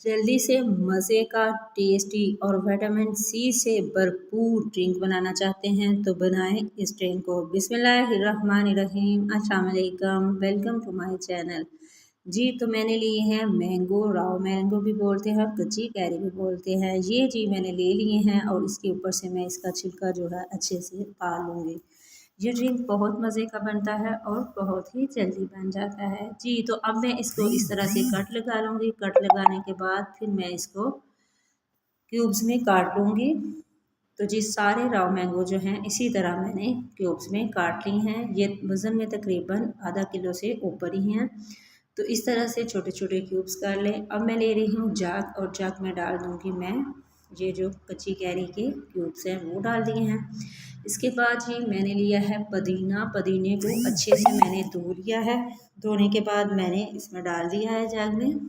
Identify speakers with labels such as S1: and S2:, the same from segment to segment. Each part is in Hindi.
S1: जल्दी से मज़े का टेस्टी और विटामिन सी से भरपूर ड्रिंक बनाना चाहते हैं तो बनाएं इस ड्रिंक को। बिस्मिल्लाहिर्रहमानिर्रहीम। अस्सलाम वालेकुम, वेलकम टू माय चैनल। जी तो मैंने लिए हैं मैंगो, राव मैंगो भी बोलते हैं, कच्ची कैरी भी बोलते हैं। ये जी मैंने ले लिए हैं और इसके ऊपर से मैं इसका छिलका जो है अच्छे से उतार लूँगी। ये ड्रिंक बहुत मज़े का बनता है और बहुत ही जल्दी बन जाता है। जी तो अब मैं इसको इस तरह से कट लगा लूँगी। कट लगाने के बाद फिर मैं इसको क्यूब्स में काट लूँगी। तो जी सारे राव मैंगो जो हैं इसी तरह मैंने क्यूब्स में काट ली हैं। ये वज़न में तकरीबन आधा किलो से ऊपर ही हैं। तो इस तरह से छोटे छोटे क्यूब्स कर लें। अब मैं ले रही हूँ जाग और जाग में डाल दूँगी मैं ये जो कच्ची कैरी के क्यूब्स हैं वो डाल दिए हैं। इसके बाद जी मैंने लिया है पुदीना। पुदीने को अच्छे से मैंने धो लिया है। धोने के बाद मैंने इसमें डाल दिया है जाग में।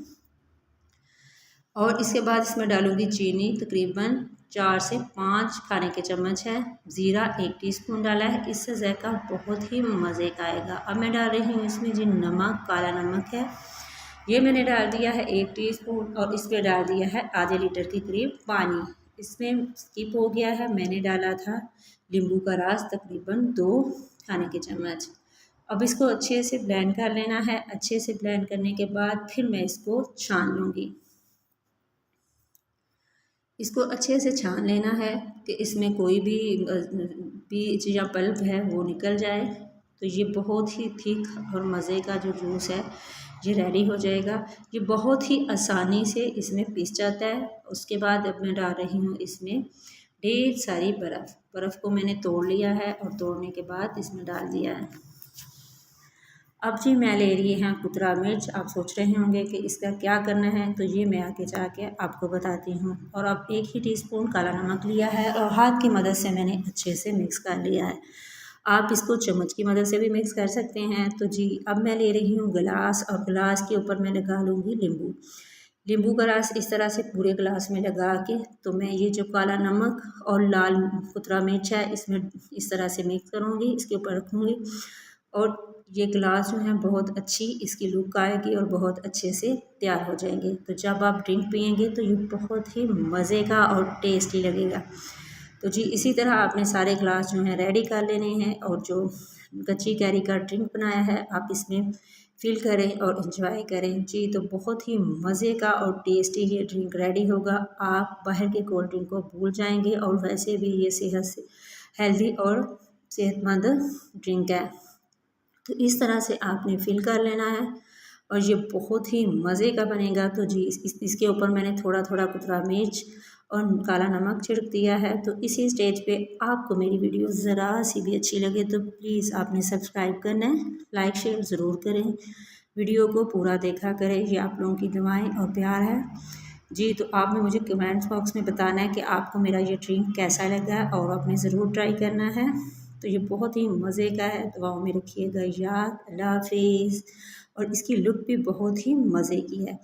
S1: और इसके बाद इसमें डालूंगी चीनी, तकरीबन 4 से 5 खाने के चम्मच है। ज़ीरा 1 टीस्पून डाला है, इससे जायका बहुत ही मज़े का आएगा। अब मैं डाल रही हूँ इसमें जी नमक, काला नमक है, ये मैंने डाल दिया है 1 टीस्पून। और इसमें डाल दिया है आधे लीटर के करीब पानी। इसमें स्किप हो गया है, मैंने डाला था नींबू का रस तकरीबन 2 खाने के चम्मच। अब इसको अच्छे से ब्लेंड कर लेना है। अच्छे से ब्लेंड करने के बाद फिर मैं इसको छान लूँगी। इसको अच्छे से छान लेना है कि इसमें कोई भी बीज या पल्प है वो निकल जाए। तो ये बहुत ही थिक और मज़े का जो जूस है ये रेडी हो जाएगा। ये बहुत ही आसानी से इसमें पीस जाता है। उसके बाद अब मैं डाल रही हूँ इसमें ढेर सारी बर्फ़। बर्फ़ को मैंने तोड़ लिया है और तोड़ने के बाद इसमें डाल दिया है। अब जी मैं ले रही हैं कुतरा मिर्च। आप सोच रहे होंगे कि इसका क्या करना है, तो ये मैं आगे जाके आपको बताती हूँ। और अब 1 ही टीस्पून काला नमक लिया है और हाथ की मदद से मैंने अच्छे से मिक्स कर लिया है। आप इसको चम्मच की मदद से भी मिक्स कर सकते हैं। तो जी अब मैं ले रही हूँ गिलास और गिलास के ऊपर मैं लगा लूँगी नींबू। नींबू का रस इस तरह से पूरे गिलास में लगा के तो मैं ये जो काला नमक और लाल कुतरा मिर्च है इसमें इस तरह से मिक्स करूँगी, इसके ऊपर रखूँगी। और ये गिलास जो है बहुत अच्छी इसकी लुक आएगी और बहुत अच्छे से तैयार हो जाएंगे। तो जब आप ड्रिंक पियेंगे तो ये बहुत ही मज़े का और टेस्टी लगेगा। तो जी इसी तरह आपने सारे ग्लास जो हैं रेडी कर लेने हैं। और जो कच्ची कैरी का ड्रिंक बनाया है आप इसमें फिल करें और इंजॉय करें। जी तो बहुत ही मज़े का और टेस्टी ये ड्रिंक रेडी होगा। आप बाहर के कोल्ड ड्रिंक को भूल जाएंगे और वैसे भी ये सेहत से हेल्दी और सेहतमंद ड्रिंक है। तो इस तरह से आपने फिल कर लेना है और ये बहुत ही मज़े का बनेगा। तो जी इसके ऊपर मैंने थोड़ा थोड़ा कुतरा मिर्च और काला नमक छिड़क दिया है। तो इसी स्टेज पे आपको मेरी वीडियो ज़रा सी भी अच्छी लगे तो प्लीज़ आपने सब्सक्राइब करना है, लाइक शेयर ज़रूर करें, वीडियो को पूरा देखा करें। ये आप लोगों की दुआएं और प्यार है। जी तो आपने मुझे कमेंट्स बॉक्स में बताना है कि आपको मेरा ये ड्रिंक कैसा लगा और आपने ज़रूर ट्राई करना है। तो ये बहुत ही मज़े का है। दुआओं में रखिएगा याद। अल्लाह हाफिज़। और इसकी लुक भी बहुत ही मज़े की है।